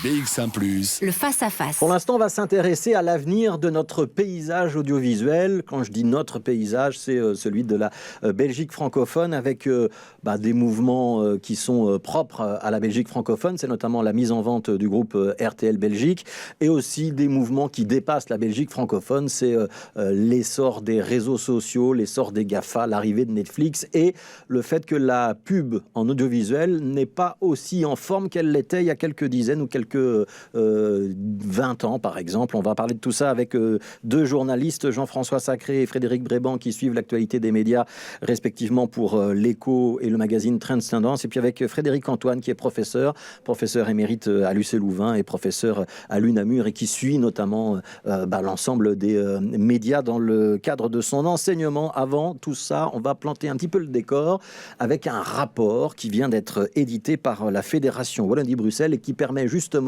BX1+. Le face-à-face. Pour l'instant, on va s'intéresser à l'avenir de notre paysage audiovisuel. Quand je dis notre paysage, c'est celui de la Belgique francophone avec des mouvements qui sont propres à la Belgique francophone. C'est notamment la mise en vente du groupe RTL Belgique et aussi des mouvements qui dépassent la Belgique francophone. C'est l'essor des réseaux sociaux, l'essor des GAFA, l'arrivée de Netflix et le fait que la pub en audiovisuel n'est pas aussi en forme qu'elle l'était il y a quelques dizaines ou quelques 20 ans par exemple. On va parler de tout ça avec deux journalistes, Jean-François Sacré et Frédéric Bréban, qui suivent l'actualité des médias respectivement pour l'Écho et le magazine Trends Tendance, et puis avec Frédéric Antoine qui est professeur émérite à l'UC Louvain et professeur à l'UNAMUR et qui suit notamment l'ensemble des médias dans le cadre de son enseignement. Avant tout ça, on va planter un petit peu le décor avec un rapport qui vient d'être édité par la Fédération Wallonie-Bruxelles et qui permet justement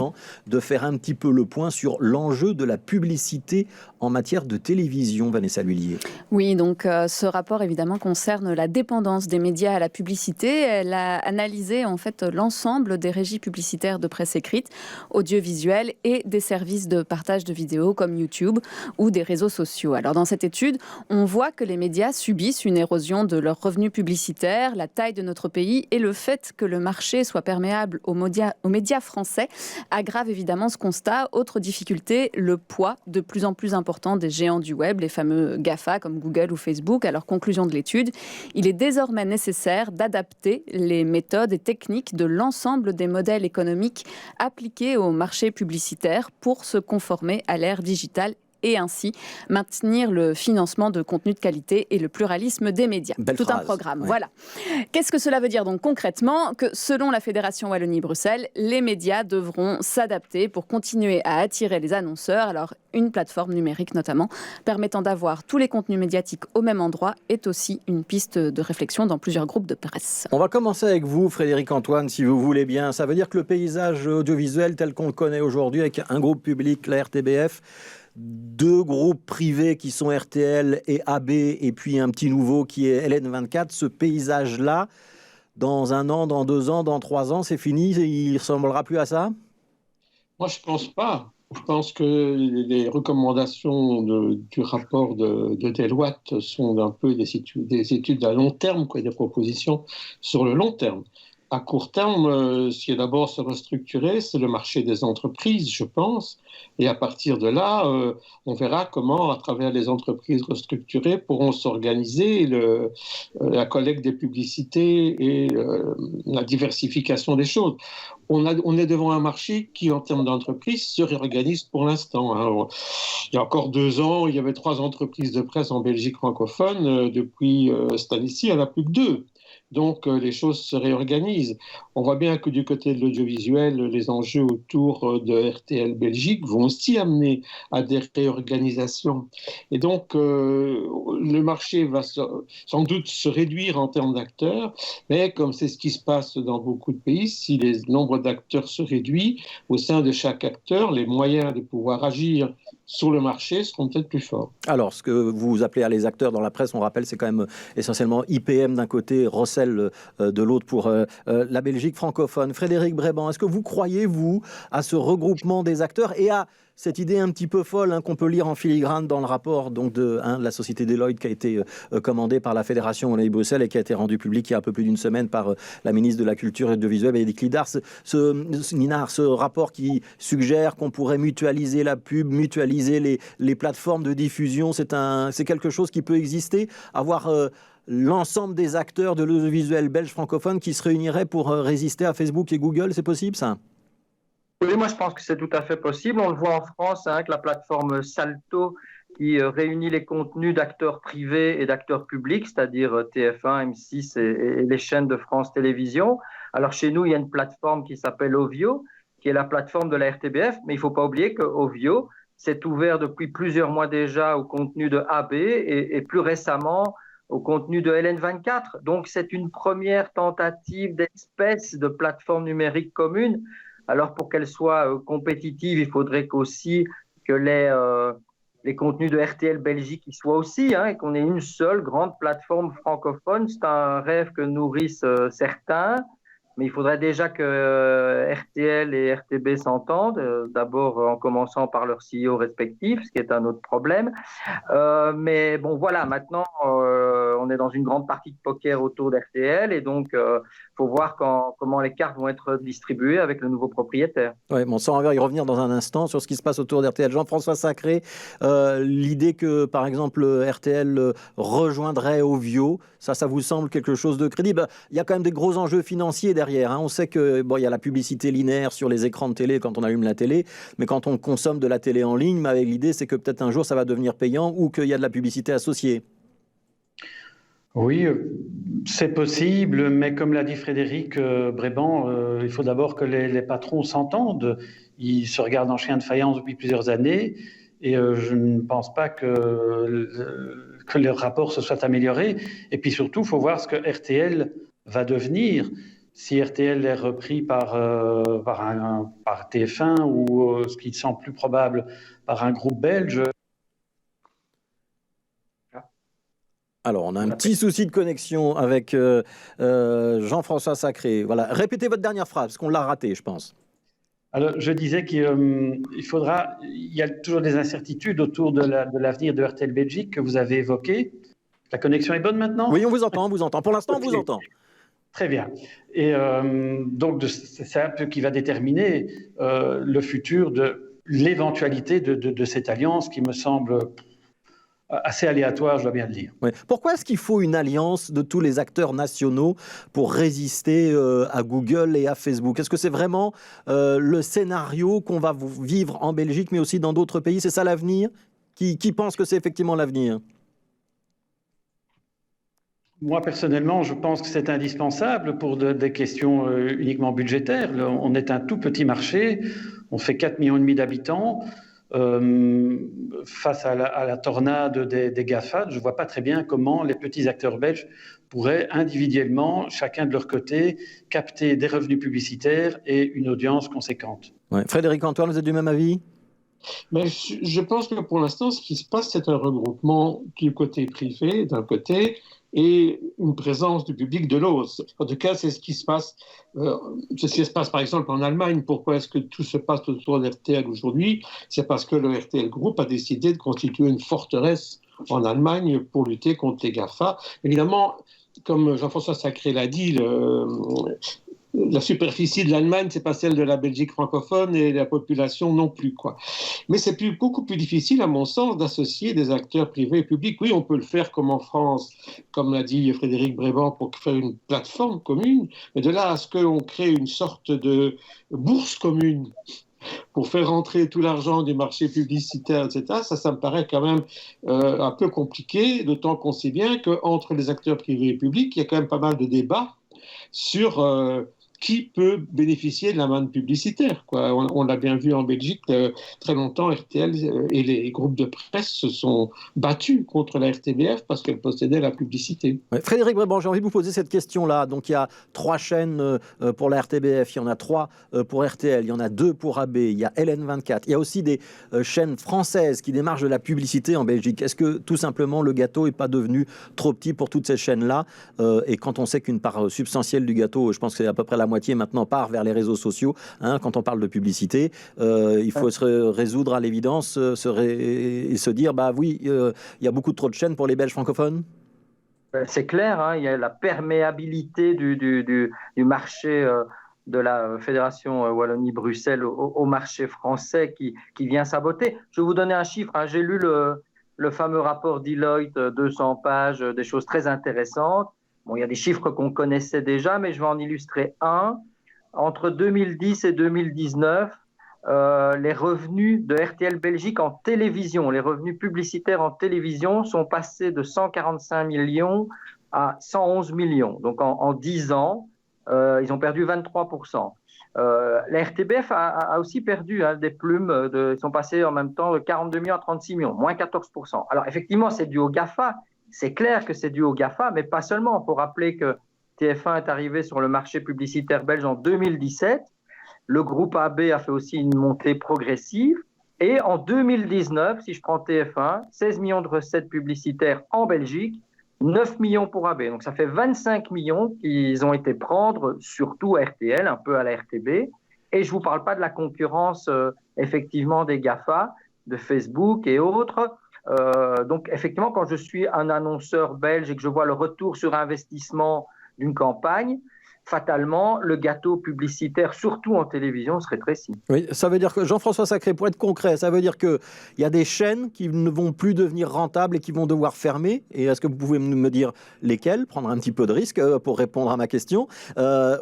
de faire un petit peu le point sur l'enjeu de la publicité en matière de télévision. Vanessa Lhuillier. Oui, donc ce rapport évidemment concerne la dépendance des médias à la publicité. Elle a analysé en fait l'ensemble des régies publicitaires de presse écrite, audiovisuelle et des services de partage de vidéos comme YouTube ou des réseaux sociaux. Alors dans cette étude, on voit que les médias subissent une érosion de leurs revenus publicitaires, la taille de notre pays et le fait que le marché soit perméable aux médias français aggrave évidemment ce constat. Autre difficulté, le poids de plus en plus important des géants du web, les fameux GAFA comme Google ou Facebook. Alors, conclusion de l'étude, il est désormais nécessaire d'adapter les méthodes et techniques de l'ensemble des modèles économiques appliqués au marché publicitaire pour se conformer à l'ère digitale et ainsi maintenir le financement de contenus de qualité et le pluralisme des médias. Belle Tout phrase. un programme, Ouais. voilà. Qu'est-ce que cela veut dire donc concrètement? Que selon la Fédération Wallonie-Bruxelles, les médias devront s'adapter pour continuer à attirer les annonceurs. Alors, une plateforme numérique notamment, permettant d'avoir tous les contenus médiatiques au même endroit, est aussi une piste de réflexion dans plusieurs groupes de presse. On va commencer avec vous, Frédéric Antoine, si vous voulez bien. Ça veut dire que le paysage audiovisuel tel qu'on le connaît aujourd'hui, avec un groupe public, la RTBF, deux groupes privés qui sont RTL et AB, et puis un petit nouveau qui est LN24, ce paysage-là, dans 1 an, dans 2 ans, dans 3 ans, c'est fini, il ne ressemblera plus à ça? Moi, je pense pas. Je pense que les recommandations du rapport de Deloitte sont un peu des études à long terme, des propositions sur le long terme. À court terme, ce qui est d'abord se restructurer, c'est le marché des entreprises, je pense. Et à partir de là, on verra comment, à travers les entreprises restructurées, pourront s'organiser la collecte des publicités et la diversification des choses. On est devant un marché qui, en termes d'entreprise, se réorganise pour l'instant. Il y a encore 2 ans, il y avait 3 entreprises de presse en Belgique francophone. Depuis cette année-ci, il n'y en a plus que 2. Donc, les choses se réorganisent. On voit bien que du côté de l'audiovisuel, les enjeux autour de RTL Belgique vont aussi amener à des réorganisations. Et donc, le marché va sans doute se réduire en termes d'acteurs, mais comme c'est ce qui se passe dans beaucoup de pays, si le nombre d'acteurs se réduit, au sein de chaque acteur, les moyens de pouvoir agir sur le marché seront peut-être plus forts. Alors, ce que vous appelez les acteurs dans la presse, on rappelle, c'est quand même essentiellement IPM d'un côté, Rossel de l'autre pour la Belgique francophone. Frédéric Bréban, est-ce que vous croyez, vous, à ce regroupement des acteurs et à cette idée un petit peu folle qu'on peut lire en filigrane dans le rapport donc, de la société Deloitte qui a été commandée par la Fédération Wallonie-Bruxelles et qui a été rendue publique il y a un peu plus d'1 semaine par la ministre de la Culture et de l'Audiovisuel, Bénédicte Lidard, ce rapport qui suggère qu'on pourrait mutualiser la pub, mutualiser les plateformes de diffusion, c'est quelque chose qui peut exister, avoir l'ensemble des acteurs de l'audiovisuel belge francophone qui se réuniraient pour résister à Facebook et Google, c'est possible ça ? Oui, moi je pense que c'est tout à fait possible. On le voit en France avec la plateforme Salto qui réunit les contenus d'acteurs privés et d'acteurs publics, c'est-à-dire TF1, M6 et les chaînes de France Télévisions. Alors chez nous, il y a une plateforme qui s'appelle Ovio, qui est la plateforme de la RTBF, mais il ne faut pas oublier que Ovio s'est ouvert depuis plusieurs mois déjà au contenu de AB et plus récemment au contenu de LN24. Donc c'est une première tentative d'espèce de plateforme numérique commune. Alors, pour qu'elle soit compétitive, il faudrait qu'aussi que les contenus de RTL Belgique y soient aussi, et qu'on ait une seule grande plateforme francophone. C'est un rêve que nourrissent certains. Mais il faudrait déjà que RTL et RTB s'entendent, d'abord en commençant par leurs CEO respectifs, ce qui est un autre problème. Mais bon, voilà, maintenant, on est dans une grande partie de poker autour d'RTL et donc il faut voir comment les cartes vont être distribuées avec le nouveau propriétaire. Ouais, bon, on va y revenir dans un instant sur ce qui se passe autour d'RTL. Jean-François Sacré, l'idée que, par exemple, RTL rejoindrait Ovio, ça vous semble quelque chose de crédible? Il y a quand même des gros enjeux financiers derrière, hein. On sait que bon, il y a la publicité linéaire sur les écrans de télé quand on allume la télé, mais quand on consomme de la télé en ligne, avec l'idée, c'est que peut-être un jour ça va devenir payant ou qu'il y a de la publicité associée. Oui, c'est possible, mais comme l'a dit Frédéric Bréban, il faut d'abord que les patrons s'entendent. Ils se regardent en chien de faïence depuis plusieurs années et je ne pense pas que le rapport se soit amélioré. Et puis surtout, il faut voir ce que RTL va devenir. Si RTL est repris par TF1 ou, ce qui semble plus probable, par un groupe belge. Alors, on a un petit souci de connexion avec Jean-François Sacré. Voilà, répétez votre dernière phrase, parce qu'on l'a raté, je pense. Alors, je disais qu'il y a toujours des incertitudes autour de l'avenir de RTL Belgique que vous avez évoqué. La connexion est bonne maintenant? Oui, on vous entend, on vous entend. Pour l'instant, on vous entend. Très bien. Et donc, c'est un peu qui va déterminer le futur de l'éventualité de cette alliance qui me semble assez aléatoire, je dois bien le dire. Ouais. Pourquoi est-ce qu'il faut une alliance de tous les acteurs nationaux pour résister à Google et à Facebook? Est-ce que c'est vraiment le scénario qu'on va vivre en Belgique, mais aussi dans d'autres pays? C'est ça l'avenir? Qui pense que c'est effectivement l'avenir? Moi, personnellement, je pense que c'est indispensable pour des questions uniquement budgétaires. On est un tout petit marché, on fait 4,5 millions d'habitants. Face à la tornade des GAFA, je ne vois pas très bien comment les petits acteurs belges pourraient individuellement, chacun de leur côté, capter des revenus publicitaires et une audience conséquente. Ouais. Frédéric Antoine, vous êtes du même avis? Mais je pense que pour l'instant, ce qui se passe, c'est un regroupement du côté privé, d'un côté, et une présence du public de l'autre. En tout cas, c'est ce qui se passe. C'est ce qui se passe par exemple en Allemagne. Pourquoi est-ce que tout se passe autour de RTL aujourd'hui? C'est parce que le RTL Group a décidé de constituer une forteresse en Allemagne pour lutter contre les GAFA. Évidemment, comme Jean-François Sacré l'a dit, la superficie de l'Allemagne, c'est pas celle de la Belgique francophone et la population non plus, quoi. Mais c'est beaucoup plus difficile, à mon sens, d'associer des acteurs privés et publics. Oui, on peut le faire comme en France, comme l'a dit Frédéric Bréban, pour faire une plateforme commune, mais de là à ce qu'on crée une sorte de bourse commune pour faire rentrer tout l'argent du marché publicitaire, etc., ça me paraît quand même un peu compliqué, d'autant qu'on sait bien qu'entre les acteurs privés et publics, il y a quand même pas mal de débats sur qui peut bénéficier de la manne publicitaire, quoi. On l'a bien vu en Belgique, très longtemps, RTL et les groupes de presse se sont battus contre la RTBF parce qu'elle possédait la publicité. Ouais. Frédéric Bréban, j'ai envie de vous poser cette question-là. Donc, il y a 3 chaînes pour la RTBF, il y en a 3 pour RTL, il y en a 2 pour AB, il y a LN24. Il y a aussi des chaînes françaises qui démarchent de la publicité en Belgique. Est-ce que, tout simplement, le gâteau n'est pas devenu trop petit pour toutes ces chaînes-là? Et quand on sait qu'une part substantielle du gâteau, je pense que c'est à peu près la moitié maintenant, part vers les réseaux sociaux, hein, quand on parle de publicité, il faut se résoudre à l'évidence et se dire, bah oui, il y a beaucoup trop de chaînes pour les Belges francophones. C'est clair, hein, il y a la perméabilité du marché de la Fédération Wallonie-Bruxelles au marché français qui vient saboter. Je vais vous donner un chiffre, hein. J'ai lu le fameux rapport Deloitte, 200 pages, des choses très intéressantes. Bon, il y a des chiffres qu'on connaissait déjà, mais je vais en illustrer un. Entre 2010 et 2019, les revenus de RTL Belgique en télévision, les revenus publicitaires en télévision sont passés de 145 millions à 111 millions. Donc en 10 ans, ils ont perdu 23%. La RTBF a aussi perdu des plumes, ils sont passés en même temps de 42 millions à 36 millions, moins 14%. Alors effectivement, c'est dû au GAFA. C'est clair que c'est dû au GAFA, mais pas seulement. Il faut rappeler que TF1 est arrivé sur le marché publicitaire belge en 2017. Le groupe AB a fait aussi une montée progressive. Et en 2019, si je prends TF1, 16 millions de recettes publicitaires en Belgique, 9 millions pour AB. Donc ça fait 25 millions qu'ils ont été prendre, surtout à RTL, un peu à la RTB. Et je ne vous parle pas de la concurrence, effectivement, des GAFA, de Facebook et autres. Donc, effectivement, quand je suis un annonceur belge et que je vois le retour sur investissement d'une campagne, fatalement, le gâteau publicitaire, surtout en télévision, se rétrécit. Oui, ça veut dire que, Jean-François Sacré, pour être concret, ça veut dire qu'il y a des chaînes qui ne vont plus devenir rentables et qui vont devoir fermer. Et est-ce que vous pouvez me dire lesquelles, prendre un petit peu de risque pour répondre à ma question,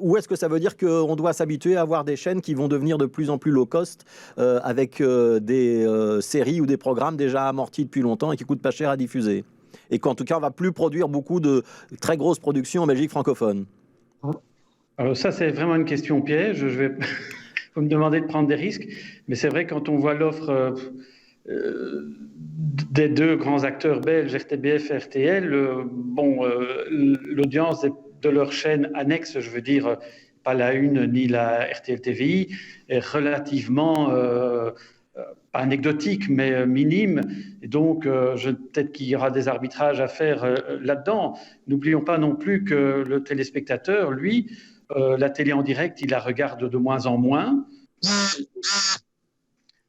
ou est-ce que ça veut dire qu'on doit s'habituer à avoir des chaînes qui vont devenir de plus en plus low cost avec des séries ou des programmes déjà amortis depuis longtemps et qui coûtent pas cher à diffuser? Et qu'en tout cas, on ne va plus produire beaucoup de très grosses productions en Belgique francophone. Alors ça, c'est vraiment une question piège. Vous me demandez de prendre des risques, mais c'est vrai quand on voit l'offre des deux grands acteurs belges, RTBF et RTL, l'audience de leur chaîne annexe, je veux dire, pas la Une ni la RTL TVI, est relativement pas anecdotique, mais minime. Et donc, peut-être qu'il y aura des arbitrages à faire là-dedans. N'oublions pas non plus que le téléspectateur, lui, la télé en direct, il la regarde de moins en moins.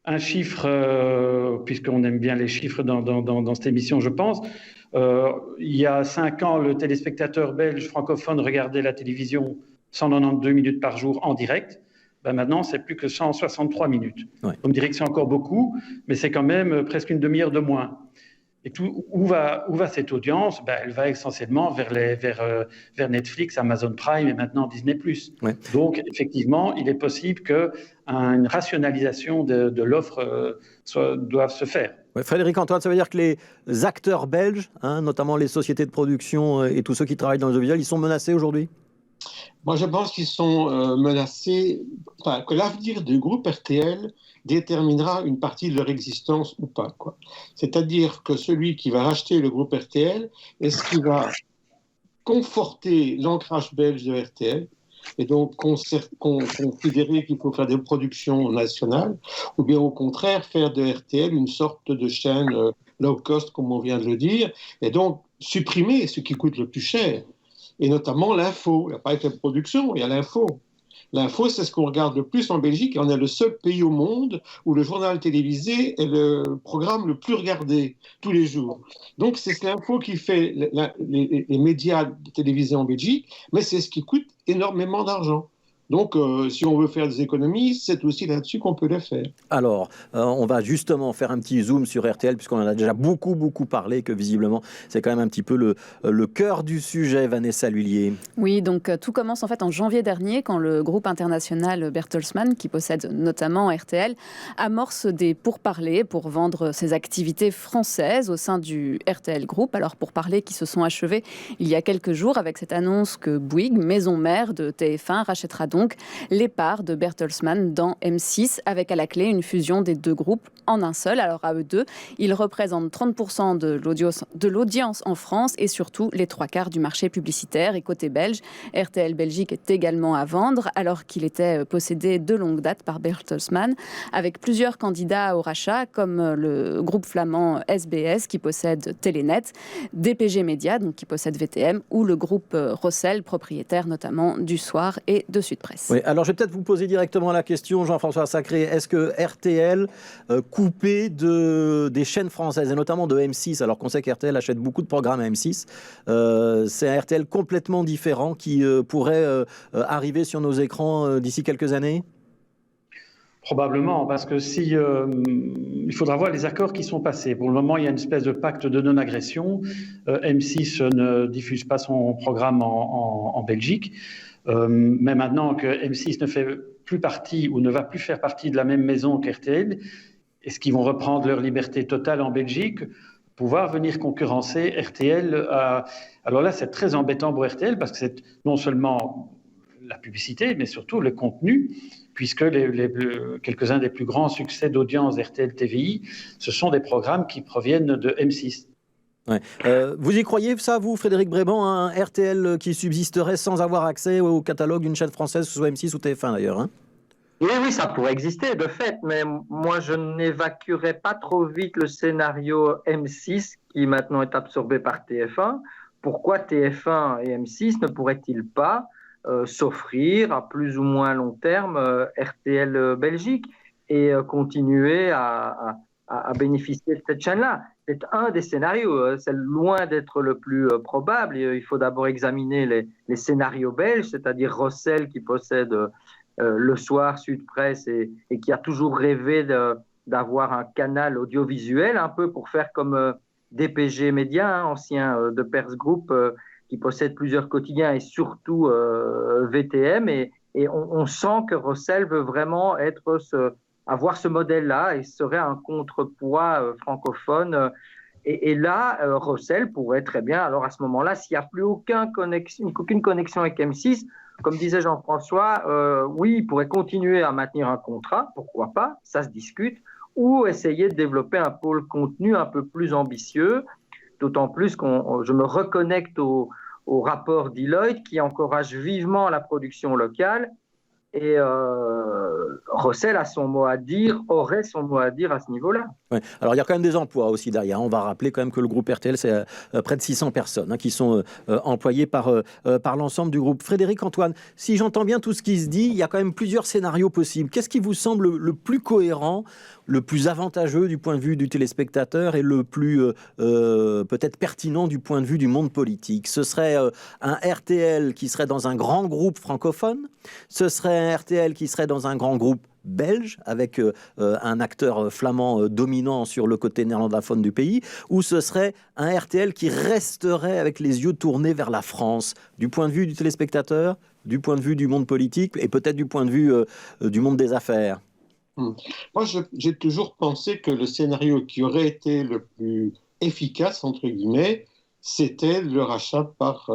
Un chiffre, puisqu'on aime bien les chiffres dans cette émission, je pense. Il y a 5 ans, le téléspectateur belge francophone regardait la télévision 192 minutes par jour en direct. Maintenant, c'est plus que 163 minutes. Ouais. On me dirait que c'est encore beaucoup, mais c'est quand même presque une demi-heure de moins. Et où va cette audience? Elle va essentiellement vers Netflix, Amazon Prime et maintenant Disney+. Ouais. Donc, effectivement, il est possible qu'une rationalisation de l'offre doive se faire. Ouais, Frédéric Antoine, ça veut dire que les acteurs belges, notamment les sociétés de production et tous ceux qui travaillent dans l'audiovisuel, ils sont menacés aujourd'hui? Moi, je pense qu'ils sont menacés, que l'avenir du groupe RTL déterminera une partie de leur existence ou pas, quoi. C'est-à-dire que celui qui va racheter le groupe RTL, est-ce qu'il va conforter l'ancrage belge de RTL et donc considérer qu'il faut faire des productions nationales, ou bien au contraire faire de RTL une sorte de chaîne low cost, comme on vient de le dire, et donc supprimer ce qui coûte le plus cher. Et notamment l'info. Il n'y a pas que la production, il y a l'info. L'info, c'est ce qu'on regarde le plus en Belgique, et on est le seul pays au monde où le journal télévisé est le programme le plus regardé tous les jours. Donc c'est l'info qui fait les médias télévisés en Belgique, mais c'est ce qui coûte énormément d'argent. Donc, si on veut faire des économies, c'est aussi là-dessus qu'on peut les faire. Alors, on va justement faire un petit zoom sur RTL, puisqu'on en a déjà beaucoup parlé, que visiblement, c'est quand même un petit peu le cœur du sujet, Vanessa Lhuillier. Oui, donc tout commence en fait en janvier dernier, quand le groupe international Bertelsmann, qui possède notamment RTL, amorce des pourparlers pour vendre ses activités françaises au sein du RTL Group. Alors, pourparlers qui se sont achevés il y a quelques jours avec cette annonce que Bouygues, maison mère de TF1, rachètera donc les parts de Bertelsmann dans M6, avec à la clé une fusion des deux groupes en un seul. Alors à eux deux, ils représentent 30% de l'audience en France et surtout les 3/4 du marché publicitaire. Et côté belge, RTL Belgique est également à vendre, alors qu'il était possédé de longue date par Bertelsmann, avec plusieurs candidats au rachat, comme le groupe flamand SBS qui possède Telenet, DPG Media, donc qui possède VTM, ou le groupe Rossel, propriétaire notamment du Soir et de Sud Presse. Oui, alors je vais peut-être vous poser directement la question, Jean-François Sacré. Est-ce que RTL, coupé des chaînes françaises, et notamment de M6, alors qu'on sait qu'RTL achète beaucoup de programmes à M6, c'est un RTL complètement différent qui pourrait arriver sur nos écrans d'ici quelques années ? Probablement, parce que il faudra voir les accords qui sont passés. Pour le moment, il y a une espèce de pacte de non-agression. M6 ne diffuse pas son programme en Belgique. Mais maintenant que M6 ne fait plus partie ou ne va plus faire partie de la même maison qu'RTL, est-ce qu'ils vont reprendre leur liberté totale en Belgique, pouvoir venir concurrencer RTL Alors là, c'est très embêtant pour RTL parce que c'est non seulement la publicité, mais surtout le contenu, puisque quelques-uns des plus grands succès d'audience RTL TVI, ce sont des programmes qui proviennent de M6. Ouais. Vous y croyez, ça, vous, Frédéric Bréban, un RTL qui subsisterait sans avoir accès au catalogue d'une chaîne française, que ce soit M6 ou TF1 d'ailleurs, hein ? Oui, ça pourrait exister de fait, mais moi je n'évacuerais pas trop vite le scénario M6 qui maintenant est absorbé par TF1, pourquoi TF1 et M6 ne pourraient-ils pas s'offrir à plus ou moins long terme RTL Belgique et continuer à bénéficier de cette chaîne-là. C'est un des scénarios, c'est loin d'être le plus probable. Il faut d'abord examiner les scénarios belges, c'est-à-dire Rossel qui possède Le Soir, Sud Presse et qui a toujours rêvé d'avoir un canal audiovisuel, un peu pour faire comme DPG Média, ancien de Pers Group, qui possède plusieurs quotidiens et surtout VTM. Et on sent que Rossel veut vraiment avoir ce modèle-là et serait un contrepoids francophone. Et là, Rossel pourrait très bien, alors à ce moment-là, s'il n'y a plus aucune connexion avec M6, comme disait Jean-François, oui, il pourrait continuer à maintenir un contrat, pourquoi pas, ça se discute, ou essayer de développer un pôle contenu un peu plus ambitieux, d'autant plus que je me reconnecte au rapport Deloitte qui encourage vivement la production locale. Et Rossel aurait son mot à dire à ce niveau-là. Ouais. Alors il y a quand même des emplois aussi derrière. On va rappeler quand même que le groupe RTL, c'est près de 600 personnes qui sont employées par l'ensemble du groupe. Frédéric Antoine, si j'entends bien tout ce qui se dit, il y a quand même plusieurs scénarios possibles. Qu'est-ce qui vous semble le plus cohérent, le plus avantageux du point de vue du téléspectateur et le plus peut-être pertinent du point de vue du monde politique? Ce serait un RTL qui serait dans un grand groupe francophone? Ce serait un RTL qui serait dans un grand groupe belge, avec un acteur flamand dominant sur le côté néerlandophone du pays, ou ce serait un RTL qui resterait avec les yeux tournés vers la France, du point de vue du téléspectateur, du point de vue du monde politique et peut-être du point de vue du monde des affaires? Moi, j'ai toujours pensé que le scénario qui aurait été le plus efficace, entre guillemets, c'était le rachat par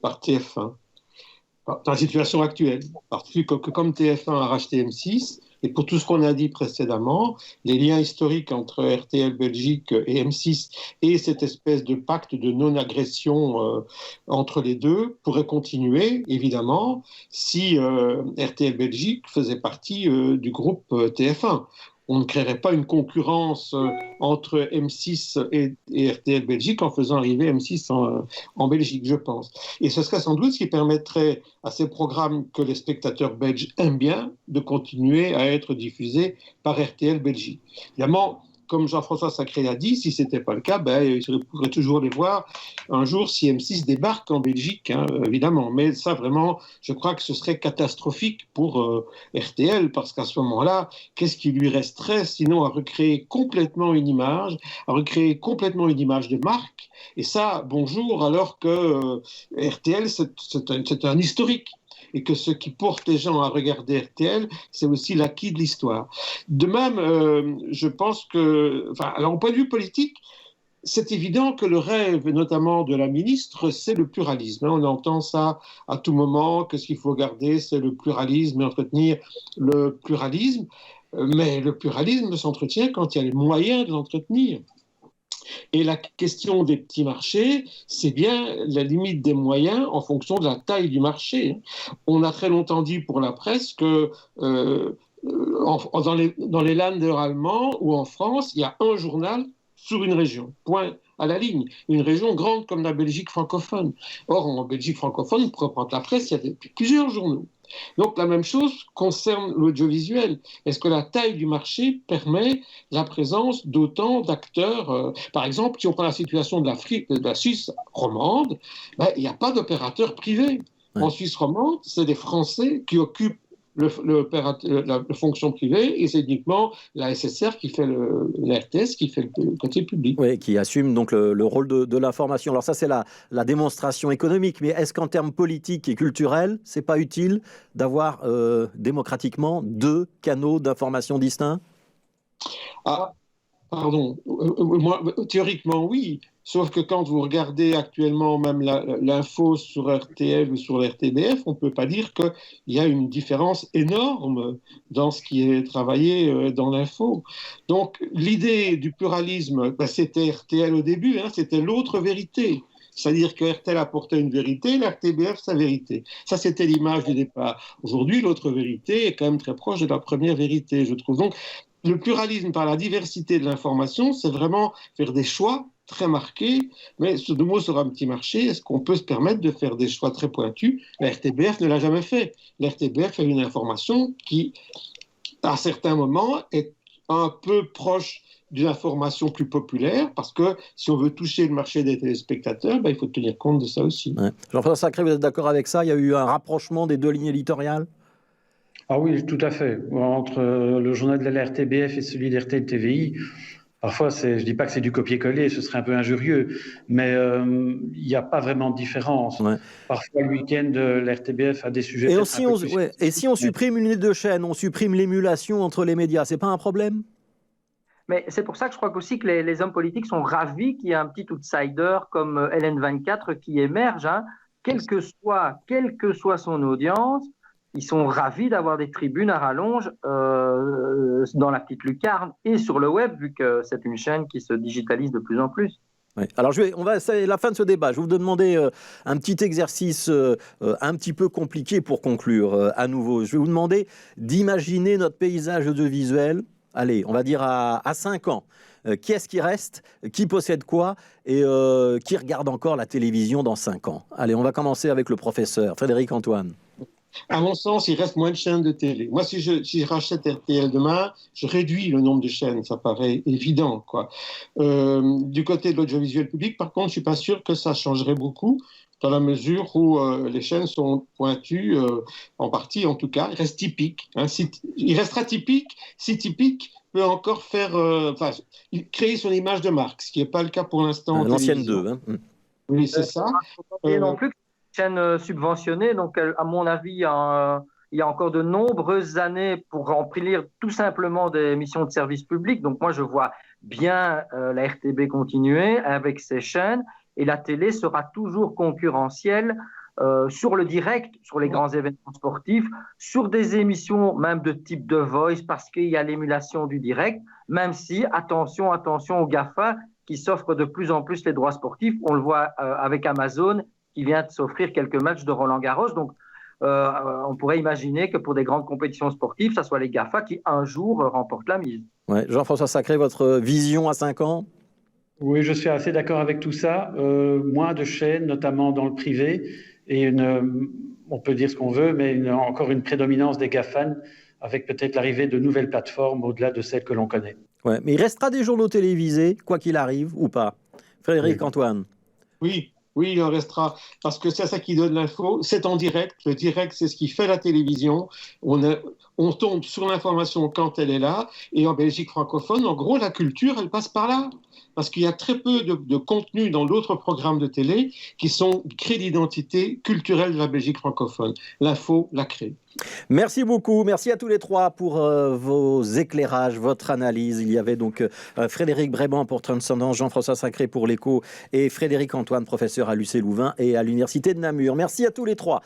TF1. Dans la situation actuelle, parce que comme TF1 a racheté M6, et pour tout ce qu'on a dit précédemment, les liens historiques entre RTL Belgique et M6 et cette espèce de pacte de non-agression entre les deux pourraient continuer, évidemment, si RTL Belgique faisait partie du groupe TF1. On ne créerait pas une concurrence entre M6 et RTL Belgique en faisant arriver M6 en Belgique, je pense. Et ce serait sans doute ce qui permettrait à ces programmes que les spectateurs belges aiment bien de continuer à être diffusés par RTL Belgique. Évidemment, comme Jean-François Sacré l'a dit, si ce n'était pas le cas, il pourrait toujours les voir un jour si M6 débarque en Belgique, évidemment. Mais ça, vraiment, je crois que ce serait catastrophique pour RTL, parce qu'à ce moment-là, qu'est-ce qui lui resterait sinon à recréer complètement une image, de marque? Et ça, bonjour, alors que RTL, c'est un historique. Et que ce qui porte les gens à regarder RTL, c'est aussi l'acquis de l'histoire. De même, je pense que, alors au point de vue politique, c'est évident que le rêve, notamment de la ministre, c'est le pluralisme. On entend ça à tout moment, que ce qu'il faut garder, c'est le pluralisme et entretenir le pluralisme. Mais le pluralisme s'entretient quand il y a les moyens de l'entretenir. Et la question des petits marchés, c'est bien la limite des moyens en fonction de la taille du marché. On a très longtemps dit pour la presse que dans les Länder allemands ou en France, il y a un journal sur une région, point à la ligne. Une région grande comme la Belgique francophone. Or, en Belgique francophone, pour reprendre la presse, il y a plusieurs journaux. Donc la même chose concerne l'audiovisuel. Est-ce que la taille du marché permet la présence d'autant d'acteurs par exemple, si on prend la situation de la Suisse romande, il n'y a pas d'opérateur privé. Ouais. En Suisse romande, c'est des Français qui occupent la fonction privée et c'est uniquement la SSR qui fait la RTS qui fait le côté public. Oui, qui assume donc le rôle de l'information. Alors ça, c'est la démonstration économique, mais est-ce qu'en termes politiques et culturels, c'est pas utile d'avoir démocratiquement deux canaux d'information distincts? Pardon. Moi, théoriquement, oui. Sauf que quand vous regardez actuellement même l'info sur RTL ou sur l'RTBF, on ne peut pas dire qu'il y a une différence énorme dans ce qui est travaillé dans l'info. Donc l'idée du pluralisme, c'était RTL au début, c'était l'autre vérité. C'est-à-dire que RTL apportait une vérité, l'RTBF sa vérité. Ça, c'était l'image du départ. Aujourd'hui, l'autre vérité est quand même très proche de la première vérité, je trouve. Donc, le pluralisme par la diversité de l'information, c'est vraiment faire des choix très marquée, mais de nouveau sur un petit marché, est-ce qu'on peut se permettre de faire des choix très pointus? La RTBF ne l'a jamais fait. La RTBF a une information qui, à certains moments, est un peu proche d'une information plus populaire, parce que si on veut toucher le marché des téléspectateurs, il faut tenir compte de ça aussi. Ouais. Jean-François Sacré, vous êtes d'accord avec ça? Il y a eu un rapprochement des deux lignes éditoriales? Ah oui, tout à fait. Entre le journal de la RTBF et celui de RTL-TVI, parfois, je ne dis pas que c'est du copier-coller, ce serait un peu injurieux, mais il n'y a pas vraiment de différence. Ouais. Parfois, le week-end, la RTBF a des sujets Et, si on mais... supprime une ligne de chaîne, on supprime l'émulation entre les médias, c'est pas un problème? Mais c'est pour ça que je crois aussi que les hommes politiques sont ravis qu'il y ait un petit outsider comme LN24 qui émerge, hein. Quelle que soit son audience, ils sont ravis d'avoir des tribunes à rallonge dans la petite lucarne et sur le web, vu que c'est une chaîne qui se digitalise de plus en plus. Ouais. Alors, c'est la fin de ce débat. Je vais vous demander un petit exercice un petit peu compliqué pour conclure à nouveau. Je vais vous demander d'imaginer notre paysage audiovisuel. Allez, on va dire à 5 ans. Qui est-ce qui reste? Qui possède quoi? Et qui regarde encore la télévision dans 5 ans? Allez, on va commencer avec le professeur Frédéric Antoine. À mon sens, il reste moins de chaînes de télé. Moi, si je rachète RTL demain, je réduis le nombre de chaînes. Ça paraît évident, quoi. Du côté de l'audiovisuel public, par contre, je ne suis pas sûr que ça changerait beaucoup, dans la mesure où les chaînes sont pointues, en partie en tout cas, elles restent typiques. Hein. Il restera typique si typique peut encore créer son image de marque, ce qui n'est pas le cas pour l'instant. L'ancienne 2. Hein. Oui, c'est ça. Et non plus chaîne subventionnée, donc à mon avis, il y a encore de nombreuses années pour remplir tout simplement des missions de service public. Donc moi, je vois bien la RTB continuer avec ses chaînes, et la télé sera toujours concurrentielle sur le direct, sur les grands événements sportifs, sur des émissions même de type The Voice, parce qu'il y a l'émulation du direct, même si, attention aux GAFA, qui s'offrent de plus en plus les droits sportifs. On le voit avec Amazon, qui vient de s'offrir quelques matchs de Roland-Garros. Donc, on pourrait imaginer que pour des grandes compétitions sportives, ce soit les GAFA qui, un jour, remportent la mise. Ouais. Jean-François Sacré, votre vision à 5 ans? Oui, je suis assez d'accord avec tout ça. Moins de chaînes, notamment dans le privé, et on peut dire ce qu'on veut, mais encore une prédominance des GAFAN, avec peut-être l'arrivée de nouvelles plateformes au-delà de celles que l'on connaît. Ouais, mais il restera des journaux télévisés, quoi qu'il arrive, ou pas? Frédéric Antoine. Oui, il en restera, parce que c'est ça qui donne l'info, c'est en direct. Le direct, c'est ce qui fait la télévision. On tombe sur l'information quand elle est là, et en Belgique francophone, en gros, la culture, elle passe par là. Parce qu'il y a très peu de contenu dans d'autres programmes de télé qui créent l'identité culturelle de la Belgique francophone. L'info la crée. Merci beaucoup, merci à tous les trois pour vos éclairages, votre analyse. Il y avait donc Frédéric Bréban pour Transcendance, Jean-François Sacré pour l'Écho et Frédéric Antoine, professeur à l'UC Louvain et à l'Université de Namur. Merci à tous les trois.